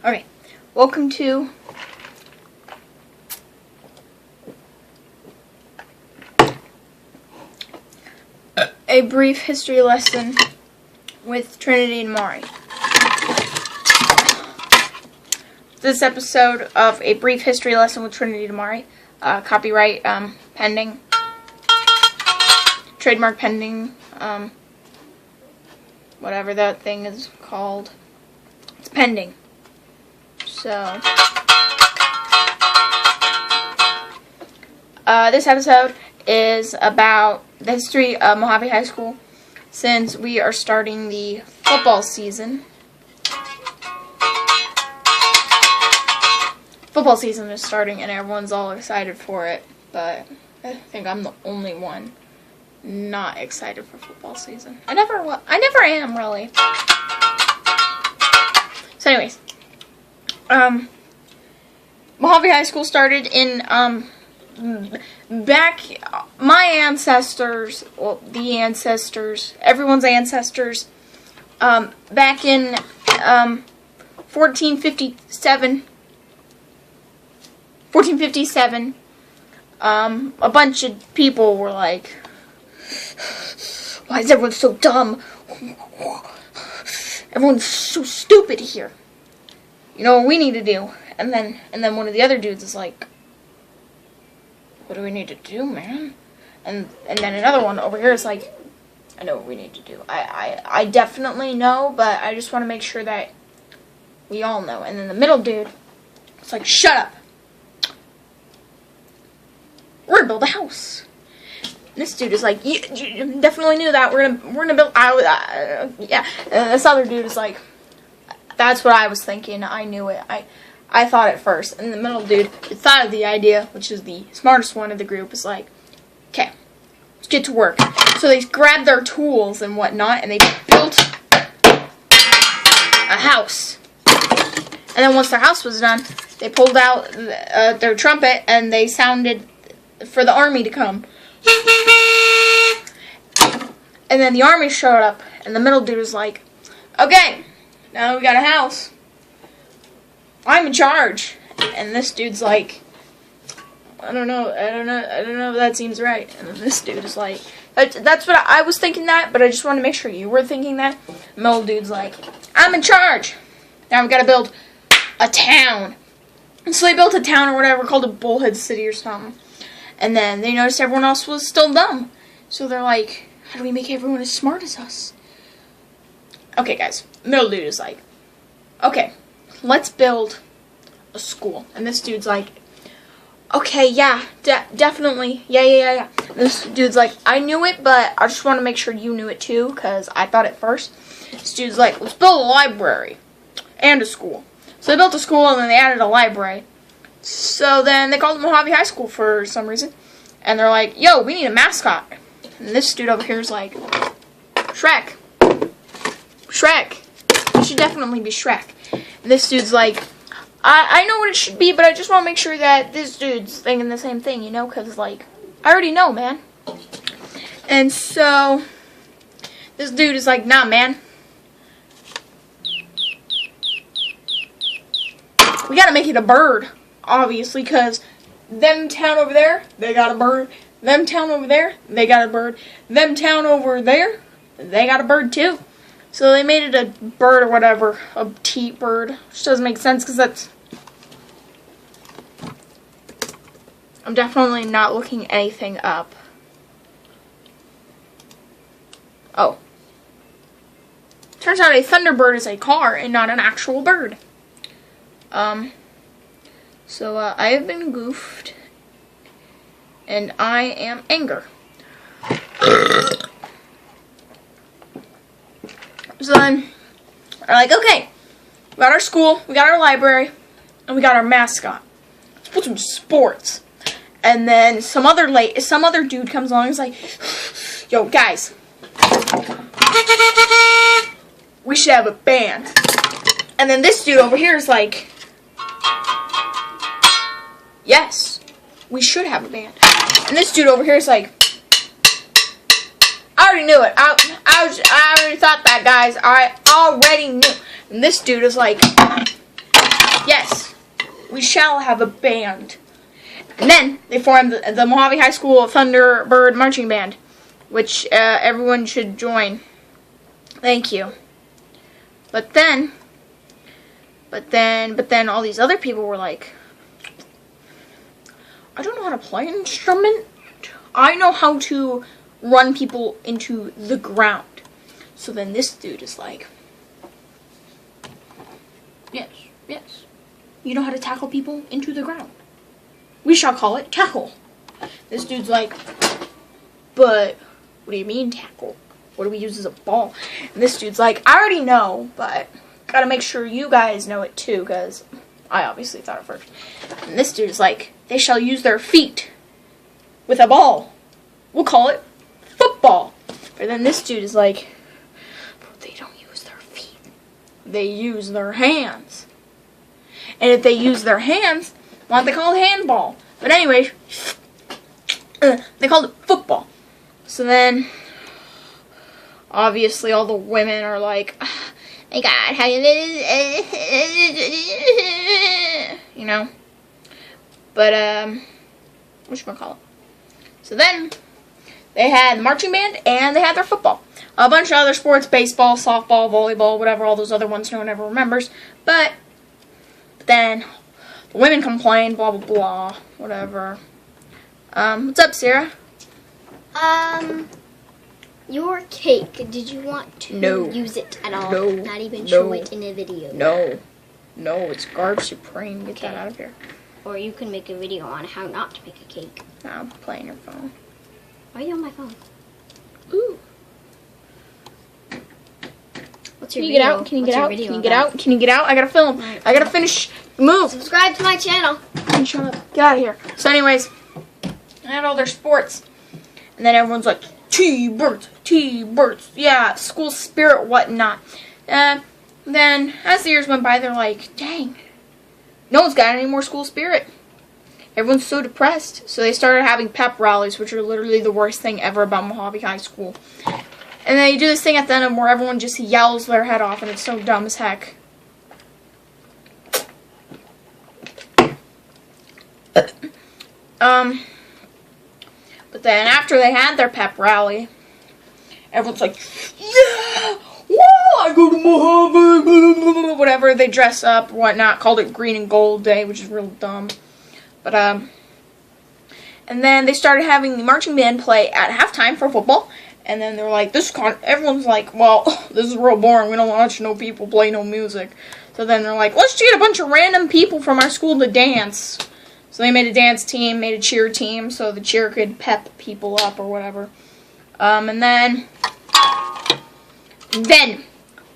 Okay, welcome to a brief history lesson with Trinity and Mari. This episode of a brief history lesson with Trinity and Mari, copyright pending, trademark pending, whatever that thing is called. It's pending. So, this episode is about the history of Mohave High School, since we are starting the football season. Football season is starting and everyone's all excited for it, but I think I'm the only one not excited for football season. I never am, really. So anyways, Mohave High School started in, my ancestors, well, the ancestors, everyone's ancestors, back in, 1457, a bunch of people were like, why is everyone so dumb? Everyone's so stupid here. You know what we need to do? And then one of the other dudes is like, what do we need to do, man? And then another one over here is like, I know what we need to do. I definitely know, but I just want to make sure that we all know. And then the middle dude is like, shut up. We're gonna build a house. And this dude is like, you definitely knew that. We're gonna build. Yeah. And this other dude is like, that's what I was thinking. I knew it. I thought it first. And the middle dude who thought of the idea, which is the smartest one of the group, is like, okay, let's get to work. So they grabbed their tools and whatnot, and they built a house. And then once their house was done, they pulled out their trumpet, and they sounded for the army to come. And then the army showed up, and the middle dude was like, okay, now we got a house. I'm in charge. And this dude's like, I don't know if that seems right. And then this dude is like, that's what I was thinking that, but I just want to make sure you were thinking that. The middle dude's like, I'm in charge. Now we gotta build a town. And so they built a town or whatever, called a Bullhead City or something. And then they noticed everyone else was still dumb. So they're like, how do we make everyone as smart as us? Okay, guys. Middle dude is like, okay, let's build a school. And this dude's like, okay, yeah, definitely. Yeah. And this dude's like, I knew it, but I just want to make sure you knew it too, because I thought it first. This dude's like, let's build a library and a school. So they built a school and then they added a library. So then they called it Mohave High School for some reason. And they're like, yo, we need a mascot. And this dude over here is like, Shrek. It should definitely be Shrek. And this dude's like, I know what it should be, but I just want to make sure that this dude's thinking the same thing, you know? Because, like, I already know, man. And so, this dude is like, nah, man. We gotta make it a bird. Obviously, because them town over there, they got a bird. Them town over there, they got a bird. Them town over there, they got a bird too. So they made it a bird or whatever, a teat bird, which doesn't make sense because that's... I'm definitely not looking anything up. Oh. Turns out a Thunderbird is a car and not an actual bird. So, I have been goofed, and I am anger. So then, we're like, okay, we got our school, we got our library, and we got our mascot. Let's put some sports. And then some other dude comes along and is like, yo, guys, we should have a band. And then this dude over here is like, yes, we should have a band. And this dude over here is like, I already knew it. I already thought that, guys. I already knew. And this dude is like, yes, we shall have a band. And then they formed the Mohave High School Thunderbird Marching Band, which everyone should join. Thank you. But then all these other people were like, I don't know how to play an instrument. I know how to run people into the ground. So then this dude is like, yes. You know how to tackle people into the ground. We shall call it tackle. This dude's like, but what do you mean tackle? What do we use as a ball? And this dude's like, I already know, but gotta make sure you guys know it too, because I obviously thought it first. And this dude's like, they shall use their feet with a ball. We'll call it football. But then this dude is like, but they don't use their feet. They use their hands. And if they use their hands, why don't they call it handball? But anyway, they called it football. So then, obviously all the women are like, oh my God, how you you know. But, whatchamacallit. So then, they had marching band and they had their football. A bunch of other sports, baseball, softball, volleyball, whatever, all those other ones no one ever remembers. But then the women complained, blah, blah, blah, whatever. What's up, Sarah? Your cake, did you want to use it at all? No. Not even show it in a video? No, it's garbage supreme. Get that out of here. Or you can make a video on how not to make a cake. No, I'm playing your phone. Why are you on my phone? Ooh. What's your Can you video? get out? Can you What's get your out? video Can you get about? out? Can you get out? I gotta film. Right. I gotta finish. Move. Subscribe to my channel. Shut up. Get out of here. So anyways, I had all their sports. And then everyone's like, T-Birds. Yeah, school spirit, whatnot. Then, as the years went by, they're like, dang, no one's got any more school spirit. Everyone's so depressed. So they started having pep rallies, which are literally the worst thing ever about Mohave High School. And they do this thing at the end of them where everyone just yells their head off, and it's so dumb as heck. But then after they had their pep rally, everyone's like, yeah, whoa, I go to Mohave, whatever. They dress up, whatnot, called it Green and Gold Day, which is real dumb. But, and then they started having the marching band play at halftime for football. And then they're like, everyone's like, well, this is real boring. We don't watch no people play no music. So then they're like, let's get a bunch of random people from our school to dance. So they made a dance team, made a cheer team, so the cheer could pep people up or whatever. And then,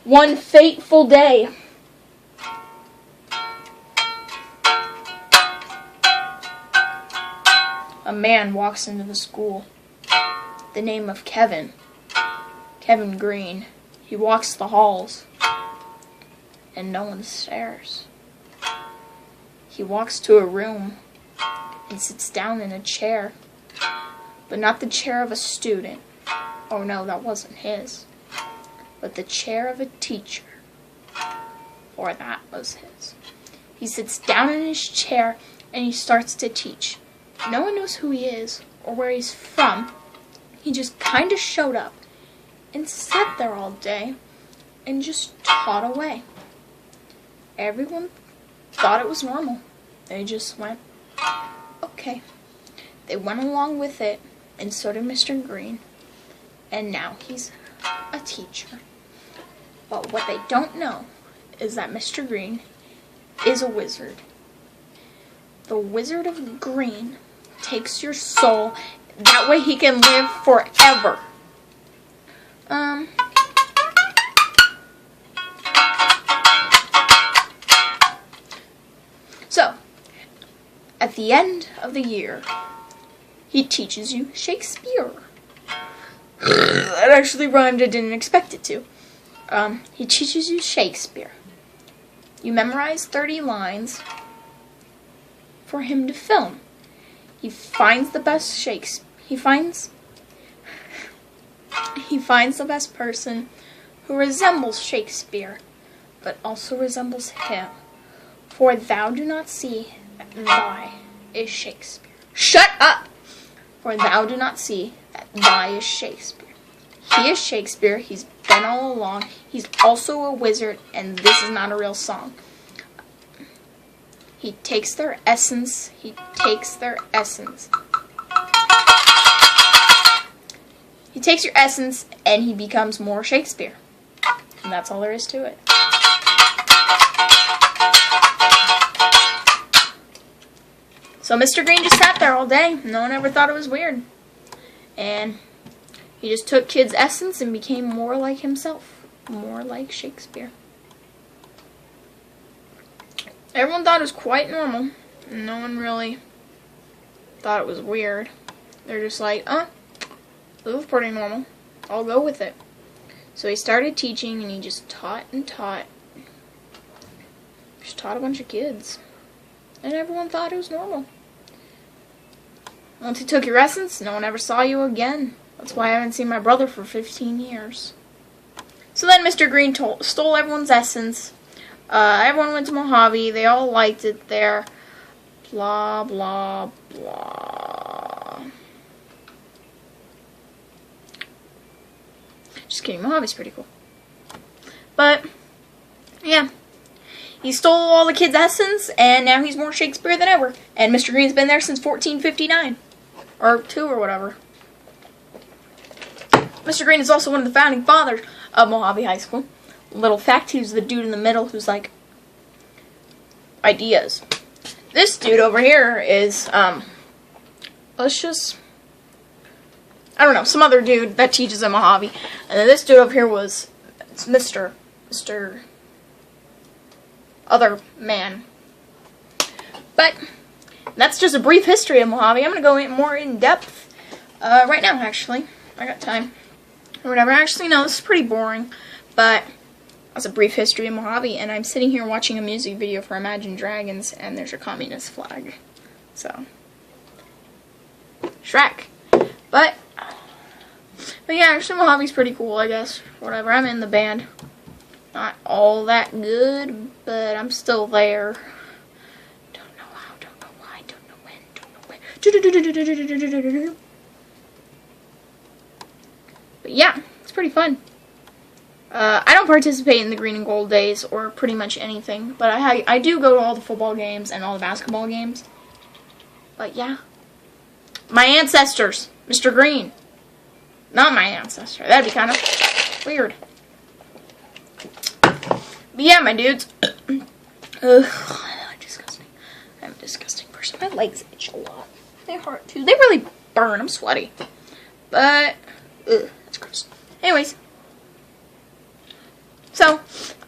one fateful day, a man walks into the school. The name of Kevin Green. He walks the halls, and no one stares. He walks to a room and sits down in a chair, but not the chair of a student. Oh no, that wasn't his. But the chair of a teacher. Or that was his. He sits down in his chair and he starts to teach. No one knows who he is or where he's from. He just kind of showed up and sat there all day and just taught away. Everyone thought it was normal. They just went, okay. They went along with it, and so did Mr. Green. And now he's a teacher. But what they don't know is that Mr. Green is a wizard. The Wizard of Green takes your soul. That way he can live forever. So, at the end of the year, he teaches you Shakespeare. That actually rhymed. I didn't expect it to. He teaches you Shakespeare. You memorize 30 lines for him to film. He finds the best Shakespeare. He finds the best person who resembles Shakespeare, but also resembles him, For thou do not see that thy is Shakespeare. Shut up! For thou do not see that thy is Shakespeare. He is Shakespeare. He's been all along. He's also a wizard, and this is not a real song. He takes their essence. He takes their essence. He takes your essence, and he becomes more Shakespeare. And that's all there is to it. So Mr. Green just sat there all day. No one ever thought it was weird. And he just took kids' essence and became more like himself. More like Shakespeare. Everyone thought it was quite normal. No one really thought it was weird. They're just like, this was pretty normal. I'll go with it. So he started teaching, and he just taught and taught. Just taught a bunch of kids. And everyone thought it was normal. Once he took your essence, no one ever saw you again. That's why I haven't seen my brother for 15 years. So then Mr. Green stole everyone's essence. Everyone went to Mohave. They all liked it there. Blah, blah, blah. Just kidding. Mojave's pretty cool. But, yeah. He stole all the kids' essence, and now he's more Shakespeare than ever. And Mr. Green's been there since 1459. Or 2 or whatever. Mr. Green is also one of the founding fathers of Mohave High School. Little fact, he was the dude in the middle who's like, ideas. This dude over here is, let's just, I don't know, some other dude that teaches at Mohave. And then this dude over here was, it's Mr. Other man. But that's just a brief history of Mohave. I'm going to go in more in depth right now, actually. I got time. Or whatever. Actually, no, this is pretty boring. But that's a brief history of Mohave. And I'm sitting here watching a music video for Imagine Dragons. And there's a communist flag. So, Shrek. But yeah, actually Mojave's pretty cool, I guess. Whatever. I'm in the band. Not all that good, but I'm still there. Don't know how, don't know why, don't know when, don't know where. But yeah, it's pretty fun. I don't participate in the green and gold days or pretty much anything, but I do go to all the football games and all the basketball games. But yeah. My ancestors, Mr. Green. Not my ancestor. That'd be kind of weird. But yeah, my dudes. Disgusting. I'm a disgusting person. My legs itch a lot. They hurt too. They really burn. I'm sweaty. But, that's gross. Anyways. So,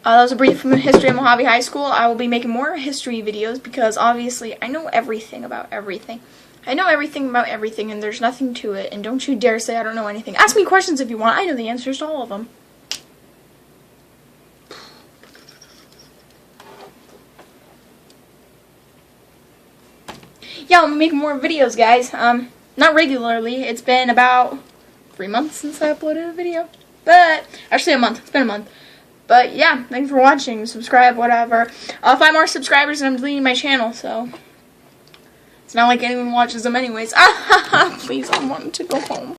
that was a brief history of Mohave High School. I will be making more history videos because obviously I know everything about everything. I know everything about everything and there's nothing to it. And don't you dare say I don't know anything. Ask me questions if you want. I know the answers to all of them. Yeah, I'll be making more videos, guys. Not regularly. It's been about 3 months since I uploaded a video. But, actually a month. It's been a month. But, yeah, thanks for watching. Subscribe, whatever. 5 more subscribers and I'm deleting my channel, so it's not like anyone watches them anyways. Please, I want to go home.